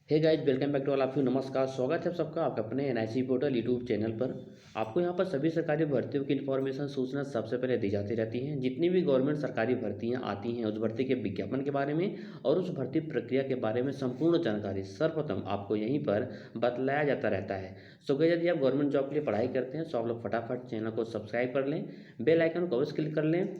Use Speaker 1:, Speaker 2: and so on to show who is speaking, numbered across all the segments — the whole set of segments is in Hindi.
Speaker 1: Hey guys, welcome back to all of you. नमस्कार, स्वागत है आप सबका आपके अपने एनआईसी पोर्टल यूट्यूब चैनल पर। आपको यहाँ पर सभी सरकारी भर्तियों की इन्फॉर्मेशन सूचना सबसे पहले दी जाती रहती है। जितनी भी गवर्नमेंट सरकारी भर्तियाँ आती हैं उस भर्ती के विज्ञापन के बारे में और उस भर्ती प्रक्रिया के बारे में संपूर्ण जानकारी सर्वप्रथम आपको यहीं पर बतलाया जाता रहता है। सो गाइस, यदि आप गवर्नमेंट जॉब के लिए पढ़ाई करते हैं तो आप लोग फटाफट चैनल को सब्सक्राइब कर लें, बेल आइकन को अवश्य क्लिक कर लें,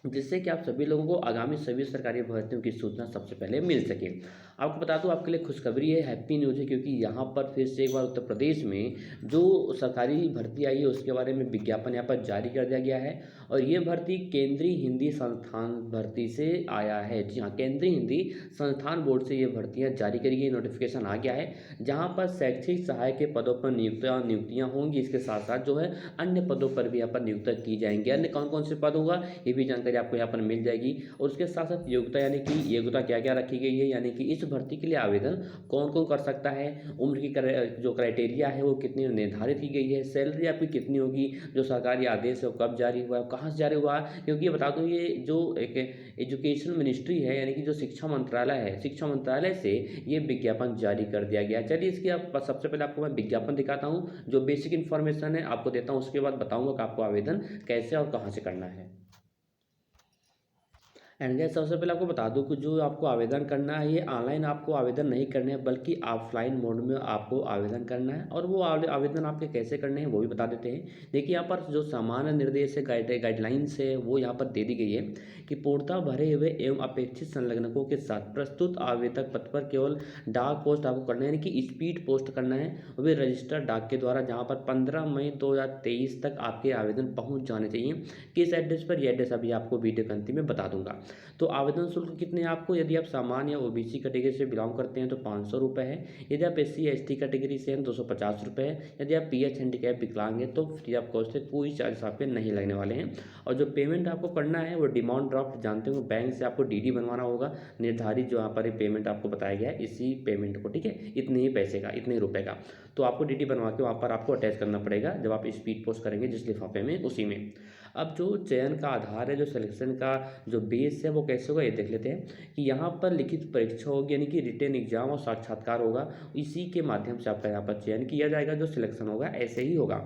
Speaker 1: जिससे कि आप सभी लोगों को आगामी सभी सरकारी भर्तियों की सूचना सबसे पहले मिल सके। आपको बता दूं, आपके लिए खुशखबरी है, हैप्पी न्यूज़ है, क्योंकि यहाँ पर फिर से एक बार उत्तर प्रदेश में जो सरकारी भर्ती आई है उसके बारे में विज्ञापन यहाँ पर जारी कर दिया गया है। और ये भर्ती केंद्रीय हिंदी संस्थान भर्ती से आया है। जी हाँ, केंद्रीय हिंदी संस्थान बोर्ड से ये भर्तियाँ जारी करी गई, नोटिफिकेशन आ गया है, जहाँ पर शैक्षिक सहायक के पदों पर नियुक्तियाँ होंगी। इसके साथ साथ जो है अन्य पदों पर भी यहाँ पर नियुक्ति की जाएंगी। अन्य कौन कौन से पद होगा ये भी जानकारी आपको यहाँ पर मिल जाएगी। और उसके साथ साथ योग्यता, यानी कि योग्यता क्या क्या रखी गई है, यानी कि इस भर्ती के लिए आवेदन कौन कौन कर सकता है, उम्र की जो क्राइटेरिया है वो कितनी निर्धारित की गई है, सैलरी आपकी कितनी होगी, जो सरकारी आदेश है वो कब जारी हुआ है, कहाँ से जारी हुआ है। क्योंकि ये बता दूँ, ये जो एक एजुकेशन मिनिस्ट्री है, यानी कि जो शिक्षा मंत्रालय है, शिक्षा मंत्रालय से ये विज्ञापन जारी कर दिया गया। चलिए, इसकी आप सबसे पहले आपको मैं विज्ञापन दिखाता हूँ, जो बेसिक इन्फॉर्मेशन है आपको देता हूँ, उसके बाद बताऊँगा कि आपको आवेदन कैसे और कहाँ से करना है। एंड गैस, सबसे पहले आपको बता दूं कि जो आपको आवेदन करना है, ये ऑनलाइन आपको आवेदन नहीं करने हैं बल्कि ऑफलाइन मोड में आपको आवेदन करना है। और वो आवेदन आपके कैसे करने हैं वो भी बता देते हैं। देखिए, यहाँ पर जो सामान्य निर्देश है, गाइडलाइंस है, वो यहाँ पर दे दी गई है कि पूर्णतः भरे हुए एवं अपेक्षित संलग्नकों के साथ प्रस्तुत आवेदक पद पर केवल डाक पोस्ट आपको करना है, यानी कि स्पीड पोस्ट करना है, वो भी रजिस्टर्ड डाक के द्वारा, जहाँ पर 15 मई 2023 तक आपके आवेदन पहुँच जाने चाहिए। किस एड्रेस पर, ये एड्रेस अभी आपको वीडियो के अंतिम में बता दूंगा। तो आवेदन शुल्क कितने हैं आपको, यदि आप सामान्य या ओबीसी कैटेगरी से बिलोंग करते हैं तो 500 रुपये है। यदि आप एससी या एसटी कैटेगरी से हैं 250 रुपये है। यदि आप पीएच हैंडीकैप विकलांग हैं तो फ्री ऑफ कॉस्ट है, कोई चार्ज आपके नहीं लगने वाले हैं। और जो पेमेंट आपको करना है वो डिमांड ड्राफ्ट, जानते हो, बैंक से आपको डीडी बनवाना होगा, निर्धारित जो यहाँ पर पेमेंट आपको बताया गया है इसी पेमेंट को, ठीक है, इतने ही पैसे का, इतने ही रुपये का। तो आपको डीडी बनवा के वहाँ पर आपको अटैच करना पड़ेगा जब आप स्पीड पोस्ट करेंगे जिस लिफाफे में, उसी में। अब जो चयन का आधार है, जो सिलेक्शन का जो बेस है वो कैसे होगा ये देख लेते हैं कि यहाँ पर लिखित परीक्षा होगी, यानी कि रिटेन एग्जाम और साक्षात्कार होगा। इसी के माध्यम से आपका यहाँ पर चयन किया जाएगा, जो सिलेक्शन होगा ऐसे ही होगा।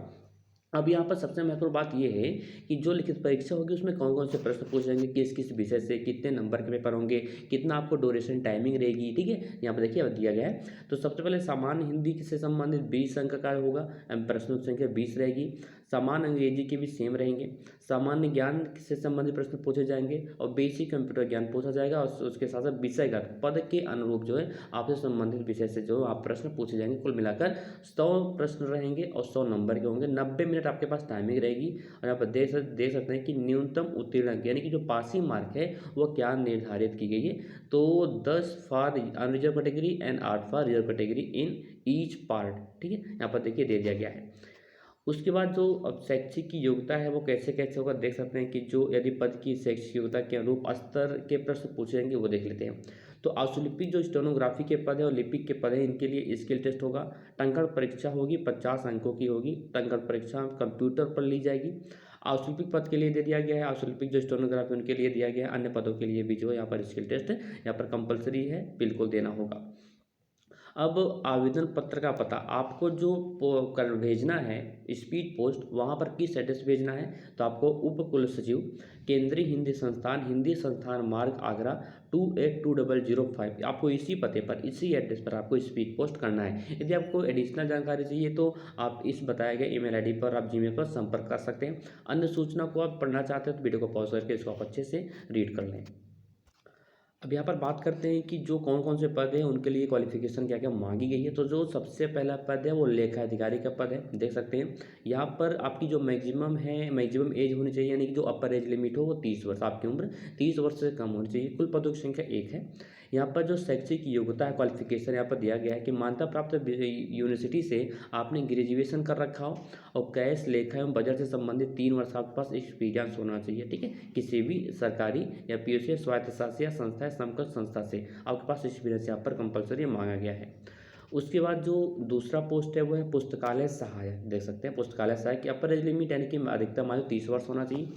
Speaker 1: अब यहाँ पर सबसे महत्वपूर्ण बात यह है कि जो लिखित परीक्षा होगी उसमें कौन कौन से प्रश्न पूछे जाएंगे, किस किस विषय से, कितने नंबर के पेपर होंगे, कितना आपको ड्यूरेशन टाइमिंग रहेगी, ठीक है, यहाँ पर देखिए अब दिया गया है। तो सबसे पहले सामान्य हिंदी से संबंधित 20 अंक का होगा, प्रश्नों की संख्या 20 रहेगी। सामान्य अंग्रेजी के भी सेम रहेंगे। सामान्य ज्ञान से संबंधित प्रश्न पूछे जाएंगे और बेसिक कंप्यूटर ज्ञान पूछा जाएगा। और उसके साथ साथ विषयगत पद के अनुरूप जो है आपसे संबंधित विषय से जो आप प्रश्न पूछे जाएंगे। कुल मिलाकर 100 प्रश्न रहेंगे और 100 नंबर के होंगे। 90 मिनट आपके पास टाइमिंग रहेगी। और यहाँ पर देख सकते हैं कि न्यूनतम उत्तीर्ण अंक, यानी कि जो पासिंग मार्क है वो क्या निर्धारित की गई है। तो 10 for unreserve category and 8 for reserve category in each part, ठीक है, यहाँ पर देखिए दे दिया गया है। उसके बाद जो अब शैक्षिक की योग्यता है वो कैसे कैसे होगा, देख सकते हैं कि जो यदि पद की शैक्षिक योग्यता के अनुरूप स्तर के प्रश्न पूछे जाएंगे वो देख लेते हैं। तो आशुलिपिक जो स्टेनोग्राफी के पद है और लिपिक के पद है, इनके लिए स्किल टेस्ट होगा। टंकण परीक्षा होगी, 50 अंकों की होगी। टंकण परीक्षा कंप्यूटर पर ली जाएगी। आशुलिपिक पद के लिए दे दिया गया है, आशुलिपिक जो स्टेनोग्राफी उनके लिए दिया गया है। अन्य पदों के लिए भी जो यहाँ पर स्किल टेस्ट यहाँ पर कंपलसरी है, बिल्कुल देना होगा। अब आवेदन पत्र का पता आपको जो कर भेजना है, स्पीड पोस्ट, वहाँ पर किस एड्रेस भेजना है, तो आपको उप कुल सचिव, केंद्रीय हिंदी संस्थान, हिंदी संस्थान मार्ग, आगरा 282005, आपको इसी पते पर, इसी एड्रेस पर आपको स्पीड पोस्ट करना है। यदि आपको एडिशनल जानकारी चाहिए तो आप इस बताए गए ईमेल आईडी पर आप जीमेल पर संपर्क कर सकते हैं। अन्य सूचना को आप पढ़ना चाहते हैं तो वीडियो को पॉज करके इसको आप अच्छे से रीड कर लें। अब यहाँ पर बात करते हैं कि जो कौन कौन से पद हैं उनके लिए क्वालिफिकेशन क्या क्या मांगी गई है। तो जो सबसे पहला पद है वो लेखा अधिकारी का पद है, देख सकते हैं। यहाँ पर आपकी जो मैक्सिमम एज होनी चाहिए, यानी कि जो अपर एज लिमिट हो वो 30 वर्ष, आपकी उम्र 30 वर्ष से कम होनी चाहिए। कुल पदों की संख्या 1 है। यहाँ पर जो शैक्षिक योग्यता है, क्वालिफिकेशन यहाँ पर दिया गया है कि मान्यता प्राप्त यूनिवर्सिटी से आपने ग्रेजुएशन कर रखा हो और कैश, लेखा एवं बजट से संबंधित 3 वर्ष आपके पास एक्सपीरियंस होना चाहिए, ठीक है, किसी भी सरकारी या पीएसयू स्वायत्त शासी या संस्था या समकक्ष संस्था से आपके पास एक्सपीरियंस यहाँ पर कंपलसरी मांगा गया है। उसके बाद जो दूसरा पोस्ट है वो है पुस्तकालय सहायक, देख सकते हैं पुस्तकालय सहायक की अपर एज लिमिट, यानी कि अधिकतम आयु 30 वर्ष होना चाहिए।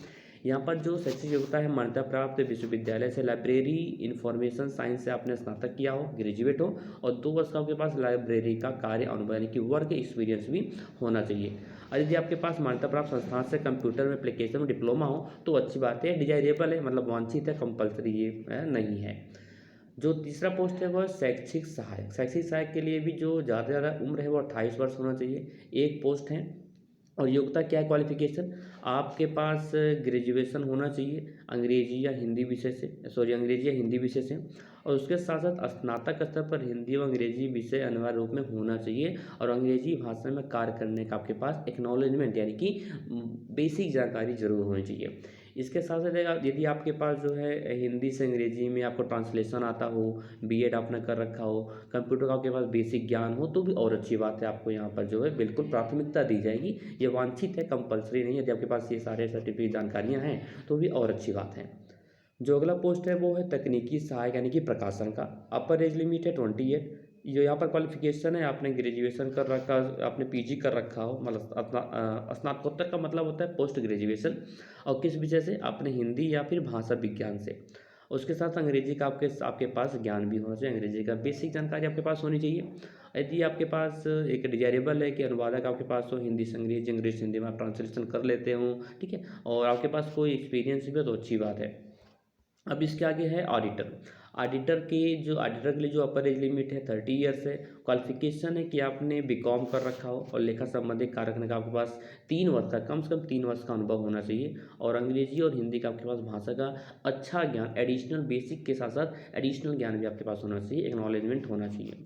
Speaker 1: यहाँ पर जो शैक्षिक योग्यता है, मान्यता प्राप्त विश्वविद्यालय से लाइब्रेरी इंफॉर्मेशन साइंस से आपने स्नातक किया हो, ग्रेजुएट हो, और 2 वर्ष का आपके पास लाइब्रेरी का कार्य अनुभव यानी कि वर्क एक्सपीरियंस भी होना चाहिए। और यदि आपके पास मान्यता प्राप्त संस्थान से कंप्यूटर में एप्लीकेशन में डिप्लोमा हो तो अच्छी बात है, डिजायरेबल है, मतलब वांछित है, कंपलसरी ये नहीं है। जो तीसरा पोस्ट है वह शैक्षिक सहायक। शैक्षिक सहायक के लिए भी जो ज़्यादा से ज़्यादा उम्र है वो 28 वर्ष होना चाहिए। एक पोस्ट है। और योग्यता क्या है, क्वालिफिकेशन, आपके पास ग्रेजुएशन होना चाहिए अंग्रेजी या हिंदी विषय से, सॉरी अंग्रेजी या हिंदी विषय से, और उसके साथ साथ स्नातक स्तर पर हिंदी और अंग्रेजी विषय अनिवार्य रूप में होना चाहिए, और अंग्रेजी भाषा में कार्य करने का आपके पास एक्नॉलेजमेंट यानी कि बेसिक जानकारी जरूर होनी चाहिए। इसके साथ साथ यदि आपके पास जो है हिंदी से अंग्रेजी में आपको ट्रांसलेशन आता हो, बीएड आपने कर रखा हो, कंप्यूटर का आपके पास बेसिक ज्ञान हो तो भी और अच्छी बात है, आपको यहाँ पर जो है बिल्कुल प्राथमिकता दी जाएगी। ये वांछित है, कंपलसरी नहीं है। यदि आपके पास ये सारे सर्टिफिकेट जानकारियाँ हैं तो भी और अच्छी बात है। जो अगला पोस्ट है वो है तकनीकी सहायक यानी कि प्रकाशन का। अपर एज लिमिट है 28। जो यहाँ पर क्वालिफिकेशन है, आपने ग्रेजुएशन कर रखा, आपने पीजी कर रखा हो, मतलब अपना स्नातकोत्तर का मतलब होता है पोस्ट ग्रेजुएशन, और किस विषय से, आपने हिंदी या फिर भाषा विज्ञान से। उसके साथ अंग्रेजी का आपके पास ज्ञान भी होना चाहिए, अंग्रेजी का बेसिक जानकारी आपके पास होनी चाहिए। यदि आपके पास एक डिजायरेबल है कि अनुवादक आपके पास हो, हिंदी से अंग्रेजी, अंग्रेजी से हिंदी में आप ट्रांसलेशन कर लेते हो, ठीक है, और आपके पास कोई एक्सपीरियंस भी हो तो अच्छी बात है। अब इसके आगे है ऑडिटर। ऑडिटर के लिए जो अपर एज लिमिट है 30 ईयर्स है। क्वालिफिकेशन है कि आपने बीकॉम कर रखा हो और लेखा संबंधित कार्य करने का आपके पास 3 वर्ष का, कम से कम 3 वर्ष का अनुभव होना चाहिए, और अंग्रेजी और हिंदी का आपके पास भाषा का अच्छा ज्ञान, एडिशनल बेसिक के साथ साथ एडिशनल ज्ञान भी आपके पास होना चाहिए, एक्नॉलेजमेंट होना चाहिए।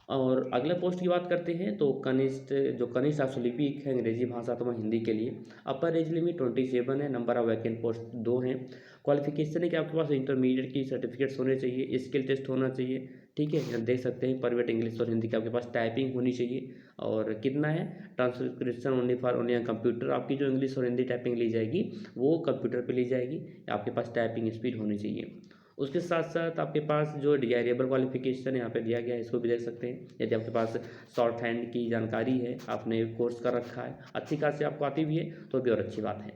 Speaker 1: और अगले पोस्ट की बात करते हैं तो कनिष्ठ अश्वलिपिक है अंग्रेजी भाषा अथवा हिंदी के लिए। अपर एज लिमिट 27 है। नंबर ऑफ वैकेंट पोस्ट 2 हैं। क्वालिफिकेशन है कि आपके पास इंटरमीडिएट की सर्टिफिकेट्स होने चाहिए, स्किल टेस्ट होना चाहिए, ठीक है, यहाँ देख सकते हैं। परफेक्ट इंग्लिश और हिंदी की आपके पास टाइपिंग होनी चाहिए। और कितना है, transcription only for only computer, आपकी जो इंग्लिश और हिंदी टाइपिंग ली जाएगी वो कंप्यूटर पे ली जाएगी, आपके पास टाइपिंग स्पीड होनी चाहिए। उसके साथ साथ आपके पास जो डिजायरेबल क्वालिफिकेशन यहाँ पे दिया गया है इसको भी देख सकते हैं। यदि आपके पास शॉर्ट हैंड की जानकारी है, आपने कोर्स कर रखा है, अच्छी खासी आपको आती भी है तो भी और अच्छी बात है।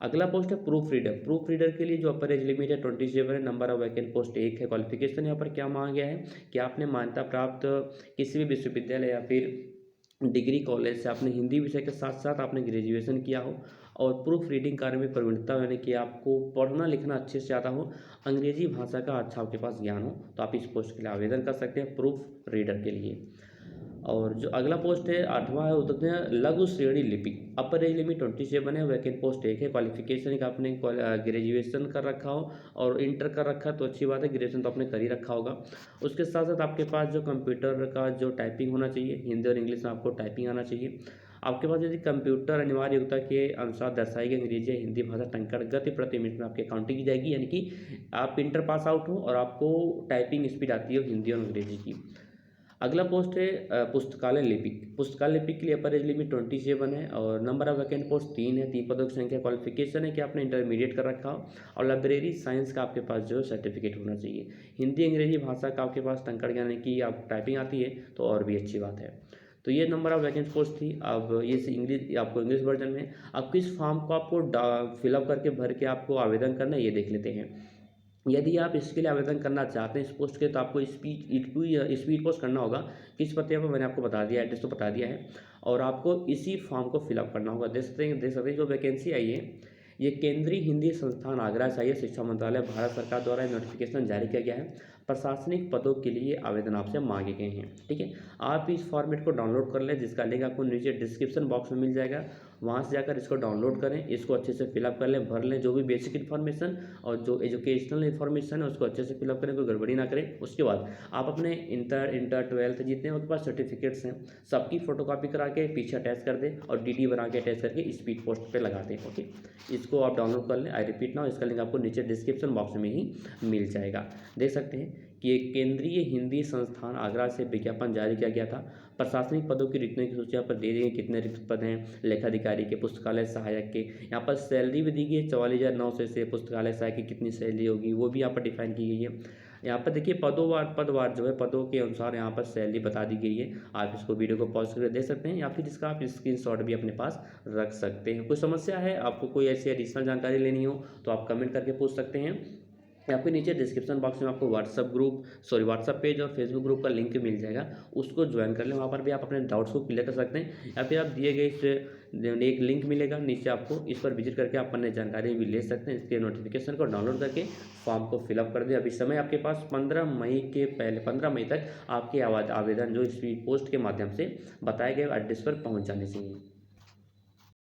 Speaker 1: अगला पोस्ट है प्रूफ रीडर। प्रूफ रीडर के लिए जो अपर एज लिमिट है 27 है। नंबर ऑफ वैकेंट पोस्ट 1 है। क्वालिफिकेशन यहाँ पर क्या मांगा गया है कि आपने मान्यता प्राप्त किसी भी विश्वविद्यालय या फिर डिग्री कॉलेज से आपने हिंदी विषय के साथ साथ आपने ग्रेजुएशन किया हो, और प्रूफ रीडिंग कार्य में प्रवीणता यानी कि आपको पढ़ना लिखना अच्छे से आता हो, अंग्रेजी भाषा का अच्छा आपके पास ज्ञान हो, तो आप इस पोस्ट के लिए आवेदन कर सकते हैं प्रूफ रीडर के लिए। और जो अगला पोस्ट है 8वां है, उत्तर हैं लघु श्रेणी लिपिक। अपर एज लिमिट 27 है। वैकेंट पोस्ट 1 है। क्वालिफिकेशन है कि आपने ग्रेजुएशन कर रखा हो और इंटर कर रखा है तो अच्छी बात है, ग्रेजुएशन तो आपने कर ही रखा होगा। उसके साथ साथ आपके पास जो कंप्यूटर का जो टाइपिंग होना चाहिए, हिंदी और इंग्लिश में आपको टाइपिंग आना चाहिए। आपके पास यदि कंप्यूटर अनिवार्य योग्यता के अनुसार दर्शाई गई अंग्रेजी या हिंदी भाषा टंकण गति प्रति मिनट में आपकी काउंटिंग की जाएगी, यानी कि आप इंटर पास आउट हो और आपको टाइपिंग स्पीड आती हो हिंदी और अंग्रेजी की। अगला पोस्ट है पुस्तकालय लिपिक। पुस्तकालय लिपिक के लिए अपर एज लिमिट 27 है और नंबर ऑफ वैकेंट पोस्ट 3 है। 3 पदों की संख्या। क्वालिफिकेशन है कि आपने इंटरमीडिएट कर रखा हो और लाइब्रेरी साइंस का आपके पास जो सर्टिफिकेट होना चाहिए। हिंदी अंग्रेजी भाषा का आपके पास टंकण यानी कि आप टाइपिंग आती है तो और भी अच्छी बात है। तो ये नंबर ऑफ वैकेंट पोस्ट थी। अब ये इंग्लिश आपको इंग्लिश वर्जन में, अब किस फॉर्म को आपको फिलअप करके भर के आपको आवेदन करना है ये देख लेते हैं। यदि आप इसके लिए आवेदन करना चाहते हैं इस पोस्ट के, तो आपको स्पीड पोस्ट करना होगा। किस पते पर मैंने आपको बता दिया, एड्रेस तो बता दिया है, और आपको इसी फॉर्म को फिलअप करना होगा। देख सकते हैं जो वैकेंसी आई है ये केंद्रीय हिंदी संस्थान आगरा से आई है। शिक्षा मंत्रालय भारत सरकार द्वारा नोटिफिकेशन जारी किया गया है। प्रशासनिक पदों के लिए आवेदन आपसे मांगे गए हैं, ठीक है। आप इस फॉर्मेट को डाउनलोड कर लें, जिसका लिंक आपको नीचे डिस्क्रिप्शन बॉक्स में मिल जाएगा। वहाँ से जाकर इसको डाउनलोड करें, इसको अच्छे से फिलअप कर लें, भर लें जो भी बेसिक इन्फॉर्मेशन और जो एजुकेशनल इन्फॉर्मेशन है उसको अच्छे से फिलअप करें, कोई गड़बड़ी ना करें। उसके बाद आप अपने इंटर 12th जितने आपके पास सर्टिफिकेट्स हैं सबकी फोटोकॉपी करा के पीछे अटैच कर दें और डीडी बना के अटैच करके स्पीड पोस्ट पे लगा दें, ओके। इसको आप डाउनलोड कर लें। आई रिपीट नाउ, इसका लिंक आपको नीचे डिस्क्रिप्शन बॉक्स में ही मिल जाएगा। देख सकते हैं कि एक केंद्रीय हिंदी संस्थान आगरा से विज्ञापन जारी किया गया था। प्रशासनिक पदों की रिक्तियों की सूची यहाँ पर दे दी है, कितने रिक्त पद हैं। लेखाधिकारी के, पुस्तकालय सहायक के, यहाँ पर सैलरी भी दी गई है 44,900 से। पुस्तकालय सहायक की कितनी सैलरी होगी वो भी यहाँ पर डिफाइन की गई है। यहाँ पर देखिए पदवार जो है पदों के अनुसार यहाँ पर सैलरी बता दी गई है। आप इसको वीडियो को पॉज़ करके देख सकते हैं या फिर इसका आप स्क्रीनशॉट भी अपने पास रख सकते हैं। कोई समस्या है, आपको कोई ऐसी एडिशनल जानकारी लेनी हो तो आप कमेंट करके पूछ सकते हैं, या फिर नीचे डिस्क्रिप्शन बॉक्स में आपको व्हाट्सअप पेज और फेसबुक ग्रुप का लिंक मिल जाएगा, उसको ज्वाइन कर लें। वहाँ पर भी आप अपने डाउट्स को क्लियर कर सकते हैं, या फिर आप दिए गए इस एक लिंक मिलेगा नीचे, आपको इस पर विजिट करके आप अन्य जानकारी भी ले सकते हैं। इसके नोटिफिकेशन को डाउनलोड करके फॉर्म को फिलअप कर दें। अभी समय आपके पास 15 मई तक आपके आवेदन जो इस पोस्ट के माध्यम से बताए गए एड्रेस पर पहुँच जाने चाहिए।